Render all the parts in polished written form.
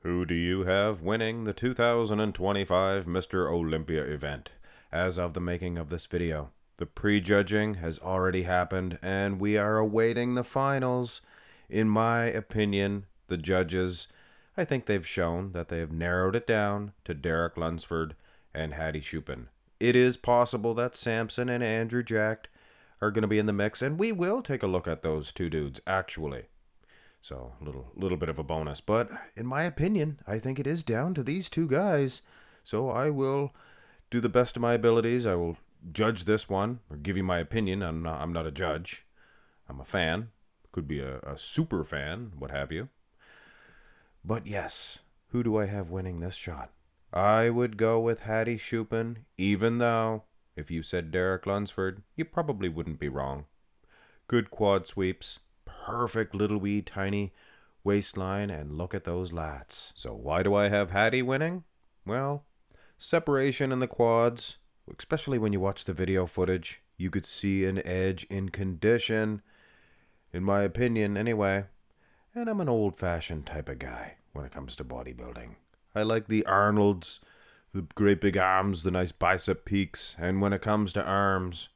Who do you have winning the 2025 Mr. Olympia event? As of the making of this video, the prejudging has already happened and we are awaiting the finals. In my opinion, the judges, I think they've shown that they have narrowed it down to Derek Lunsford and Hadi Choopan. It is possible that Samson and Andrew Jack are going to be in the mix, and we will take a look at those two dudes, actually. So, little bit of a bonus. But in my opinion, I think it is down to these two guys. So I will do the best of my abilities. I will judge this one, or give you my opinion. I'm not a judge. I'm a fan. Could be a super fan, what have you. But yes, who do I have winning this shot? I would go with Hadi Choopan, even though, if you said Derek Lunsford, you probably wouldn't be wrong. Good quad sweeps, perfect little wee tiny waistline, and look at those lats. So why do I have Hadi winning? Well, separation in the quads, especially when you watch the video footage, you could see an edge in condition, in my opinion anyway. And I'm an old-fashioned type of guy when it comes to bodybuilding. I like the Arnolds, the great big arms, the nice bicep peaks, and when it comes to arms,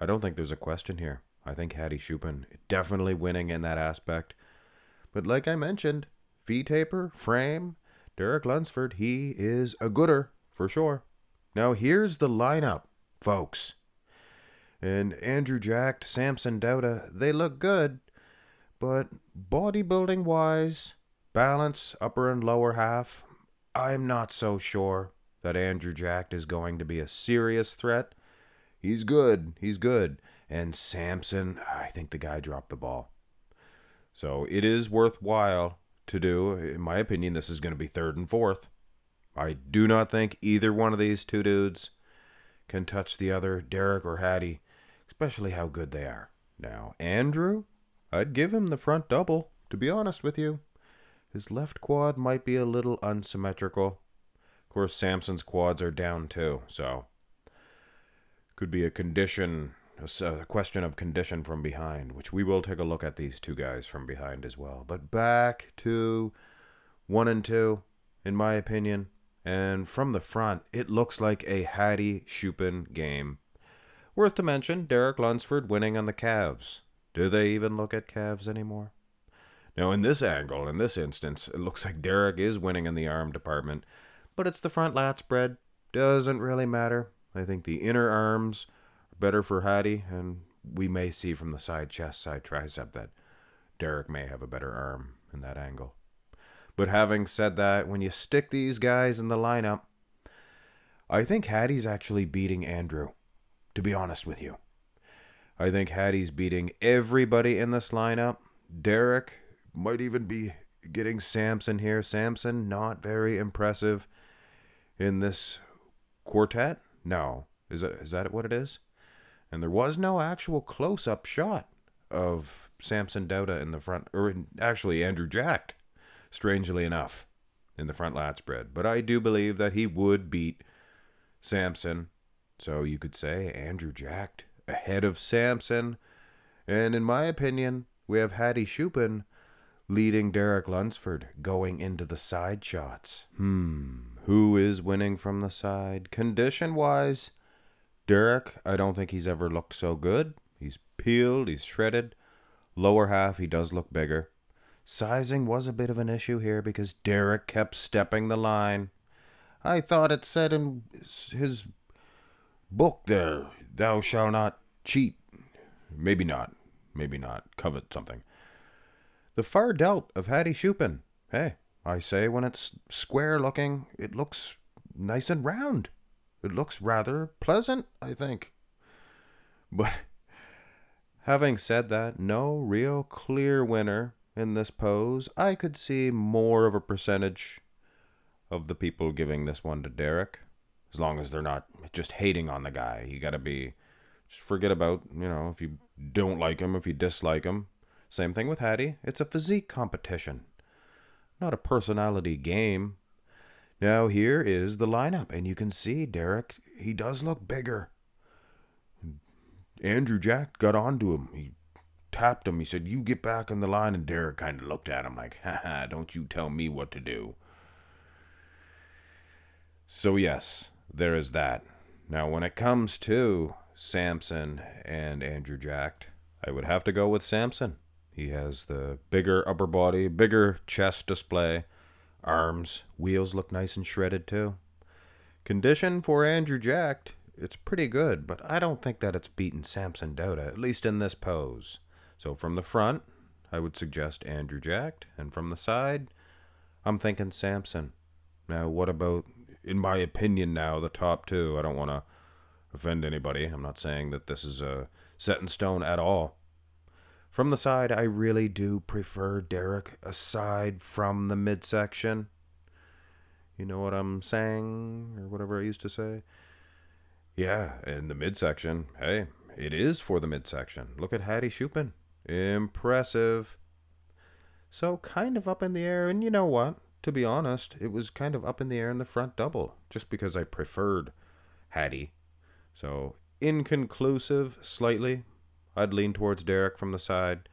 I don't think there's a question here. I think Hadi Choopan definitely winning in that aspect. But like I mentioned, V-taper, frame, Derek Lunsford, he is a gooder for sure. Now here's the lineup, folks. And Andrew Jack, Samson, Dauda, they look good. But bodybuilding-wise, balance, upper and lower half, I'm not so sure that Andrew Jack is going to be a serious threat. He's good. And Samson, I think the guy dropped the ball. So it is worthwhile to do. In my opinion, this is going to be third and fourth. I do not think either one of these two dudes can touch the other, Derek or Hadi, especially how good they are. Now, Andrew, I'd give him the front double, to be honest with you. His left quad might be a little unsymmetrical. Of course, Samson's quads are down too, so could be a question of condition from behind, which we will take a look at these two guys from behind as well. But back to 1 and 2, in my opinion, and from the front, it looks like a Hadi Choopan game. Worth to mention, Derek Lunsford winning on the calves. Do they even look at calves anymore? Now, in this angle, in this instance, it looks like Derek is winning in the arm department, but it's the front lat spread. Doesn't really matter. I think the inner arms are better for Hadi, and we may see from the side chest, side tricep that Derek may have a better arm in that angle. But having said that, when you stick these guys in the lineup, I think Hadi's actually beating Andrew, to be honest with you. I think Hadi's beating everybody in this lineup. Derek might even be getting Samson here. Samson, not very impressive in this quartet. No. Is that what it is? And there was no actual close-up shot of Samson Dauda in the front, or actually Andrew Jack, strangely enough, in the front lat spread. But I do believe that he would beat Samson. So you could say Andrew Jack ahead of Samson. And in my opinion, we have Hadi Choopan leading Derek Lunsford going into the side shots. Who is winning from the side? Condition-wise, Derek, I don't think he's ever looked so good. He's peeled, he's shredded. Lower half, he does look bigger. Sizing was a bit of an issue here because Derek kept stepping the line. I thought it said in his book there, thou shalt not cheat. Maybe not. Covet something. The far delt of Hadi Choopan. Hey, I say when it's square looking, it looks nice and round. It looks rather pleasant, I think. But having said that, no real clear winner in this pose. I could see more of a percentage of the people giving this one to Derek, as long as they're not just hating on the guy. You gotta be, just forget about, if you don't like him, if you dislike him. Same thing with Hadi. It's a physique competition, not a personality game. Now here is the lineup, and you can see Derek, he does look bigger. Andrew Jack got onto him. He tapped him. He said, "You get back in the line." And Derek kind of looked at him like, haha, don't you tell me what to do. So yes, there is that. Now, when it comes to Samson and Andrew Jacked, I would have to go with Samson. He has the bigger upper body, bigger chest display, arms, wheels look nice and shredded too. Condition for Andrew Jacked, it's pretty good, but I don't think that it's beaten Samson Dauda, at least in this pose. So from the front, I would suggest Andrew Jacked, and from the side, I'm thinking Samson. Now, what about, in my opinion now, the top two? I don't want to offend anybody. I'm not saying that this is set in stone at all. From the side, I really do prefer Derek aside from the midsection. You know what I'm saying? Or whatever I used to say? Yeah, in the midsection, hey, it is for the midsection. Look at Hadi Choopan. Impressive. So kind of up in the air, and you know what? To be honest, it was kind of up in the air in the front double, just because I preferred Hadi. So inconclusive, slightly. I'd lean towards Derek from the side.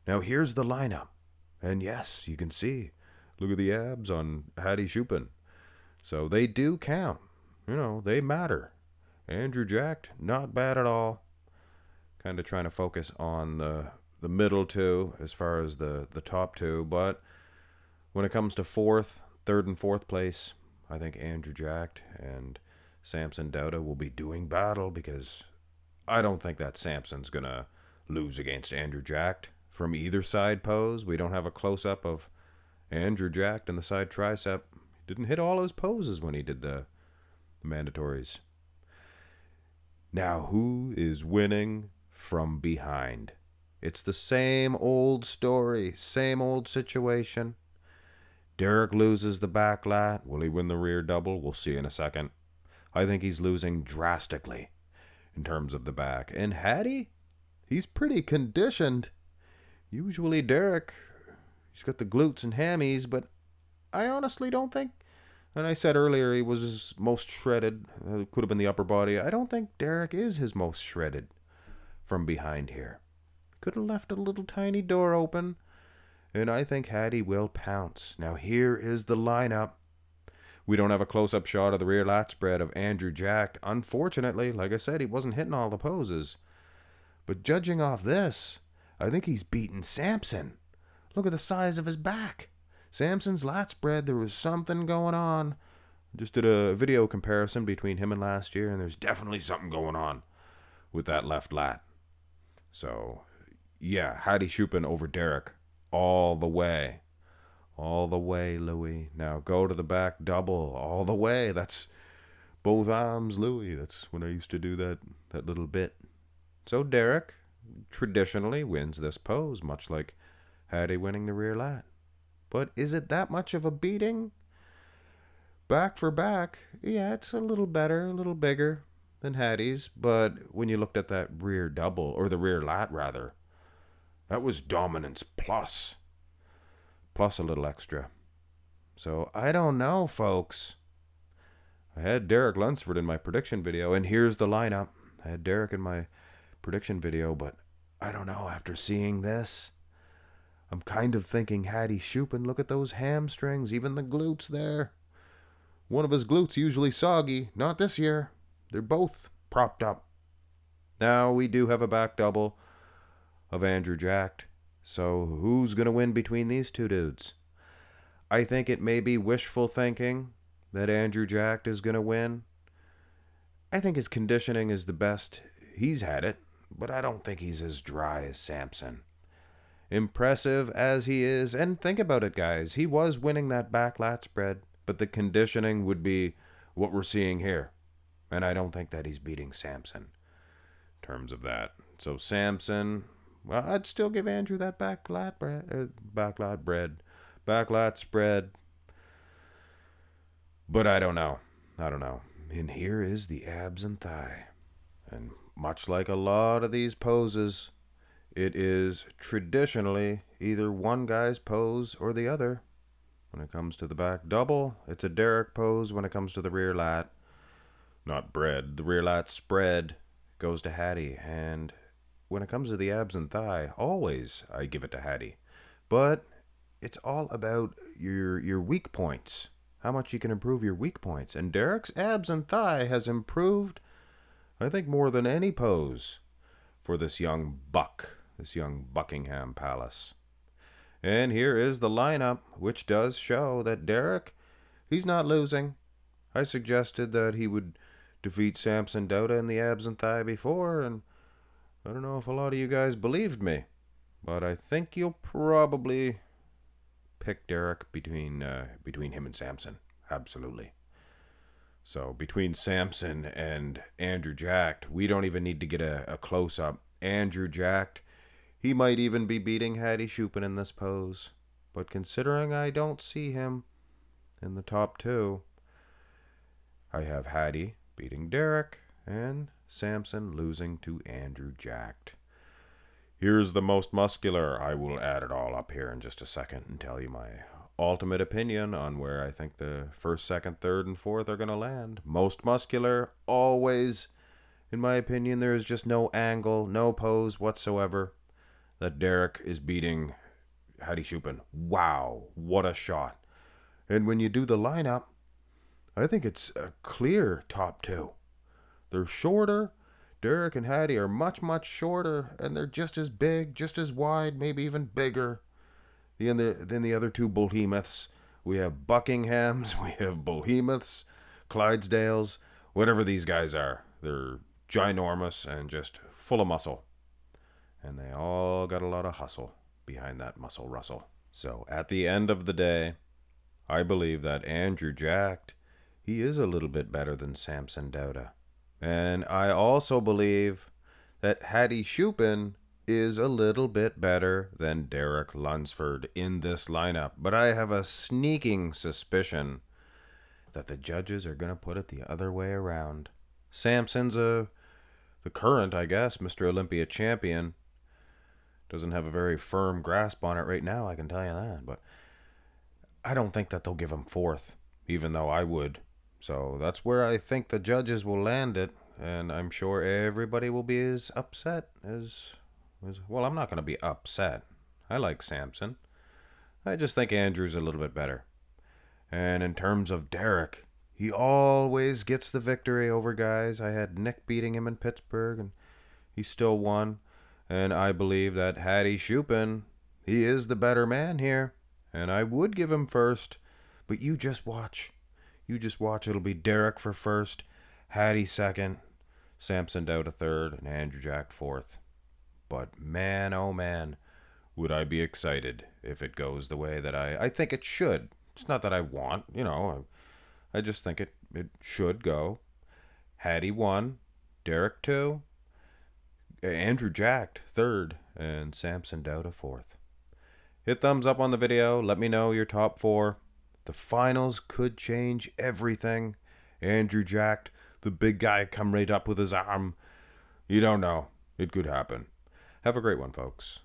Now here's the lineup. And yes, you can see. Look at the abs on Hadi Choopan. So they do count. You know, they matter. Andrew Jacked, not bad at all. Kind of trying to focus on the middle two as far as the top two. But when it comes to third and fourth place, I think Andrew Jacked and Samson Dauda will be doing battle, because I don't think that Samson's going to lose against Andrew Jacked from either side pose. We don't have a close-up of Andrew Jacked in the side tricep. He didn't hit all his poses when he did the mandatories. Now, who is winning from behind? It's the same old story, same old situation. Derek loses the back lat. Will he win the rear double? We'll see in a second. I think he's losing drastically in terms of the back. And Hadi, he's pretty conditioned. Usually Derek, he's got the glutes and hammies, but I honestly don't think, and I said earlier he was his most shredded, could have been the upper body. I don't think Derek is his most shredded from behind here. Could have left a little tiny door open, and I think Hadi will pounce. Now here is the lineup. We don't have a close-up shot of the rear lat spread of Andrew Jacked. Unfortunately, like I said, he wasn't hitting all the poses. But judging off this, I think he's beaten Samson. Look at the size of his back. Samson's lat spread, there was something going on. Just did a video comparison between him and last year, and there's definitely something going on with that left lat. So, yeah, Hadi Choopan over Derek all the way. All the way, Louis. Now go to the back double. All the way. That's both arms, Louis. That's when I used to do that little bit. So Derek traditionally wins this pose, much like Hadi winning the rear lat. But is it that much of a beating? Back for back, yeah, it's a little better, a little bigger than Hadi's. But when you looked at that rear double, or the rear lat rather, that was dominance plus a little extra. So I don't know, folks. I had Derek Lunsford in my prediction video, and here's the lineup. I had Derek in my prediction video, but I don't know, after seeing this, I'm kind of thinking Hadi Choopan. Look at those hamstrings, even the glutes there. One of his glutes usually soggy, not this year. They're both propped up. Now we do have a back double of Andrew Jacked. So who's going to win between these two dudes? I think it may be wishful thinking that Andrew Jacked is going to win. I think his conditioning is the best he's had it, but I don't think he's as dry as Samson. Impressive as he is, and think about it, guys, he was winning that back lat spread, but the conditioning would be what we're seeing here. And I don't think that he's beating Samson in terms of that. So Samson, well, I'd still give Andrew that back lat spread. But I don't know. And here is the abs and thigh. And much like a lot of these poses, it is traditionally either one guy's pose or the other. When it comes to the back double, it's a Derek pose. When it comes to the rear lat, the rear lat spread goes to Hadi. And when it comes to the abs and thigh, always I give it to Hadi. But it's all about your weak points, how much you can improve your weak points. And Derek's abs and thigh has improved, I think, more than any pose for this young buck, this young Buckingham Palace. And here is the lineup, which does show that Derek, he's not losing. I suggested that he would defeat Samson Dauda in the abs and thigh before, and I don't know if a lot of you guys believed me, but I think you'll probably pick Derek between him and Samson. Absolutely. So between Samson and Andrew Jacked, we don't even need to get a close-up. Andrew Jacked, he might even be beating Hadi Choopan in this pose. But considering I don't see him in the top two, I have Hadi beating Derek and Samson losing to Andrew Jacked. Here's the most muscular. I will add it all up here in just a second and tell you my ultimate opinion on where I think the first, second, third, and fourth are going to land. Most muscular, always, in my opinion, there is just no angle, no pose whatsoever that Derek is beating Hadi Choopan. Wow, what a shot. And when you do the lineup, I think it's a clear top two. They're shorter. Derek and Hadi are much, much shorter, and they're just as big, just as wide, maybe even bigger than the other two behemoths. We have Buckinghams, we have behemoths, Clydesdales, whatever these guys are. They're ginormous and just full of muscle. And they all got a lot of hustle behind that muscle rustle. So at the end of the day, I believe that Andrew Jacked, he is a little bit better than Samson Dauda. And I also believe that Hadi Choopan is a little bit better than Derek Lunsford in this lineup. But I have a sneaking suspicion that the judges are going to put it the other way around. Samson's the current, I guess, Mr. Olympia champion. Doesn't have a very firm grasp on it right now, I can tell you that. But I don't think that they'll give him fourth, even though I would. So that's where I think the judges will land it, and I'm sure everybody will be as upset as well, I'm not going to be upset. I like Samson. I just think Andrew's a little bit better. And in terms of Derek, he always gets the victory over guys. I had Nick beating him in Pittsburgh, and he still won. And I believe that Hadi Choopan, he is the better man here, and I would give him first, but you just watch. You just watch. It'll be Derek for first, Hadi second, Samson Dauda third, and Andrew Jacked fourth. But man, oh man, would I be excited if it goes the way that I think it should. It's not that I want, I just think it should go. Hadi 1, Derek 2, Andrew Jacked third, and Samson Dauda fourth. Hit thumbs up on the video. Let me know your top 4. The finals could change everything. Andrew Jacked, the big guy, come right up with his arm. You don't know. It could happen. Have a great one, folks.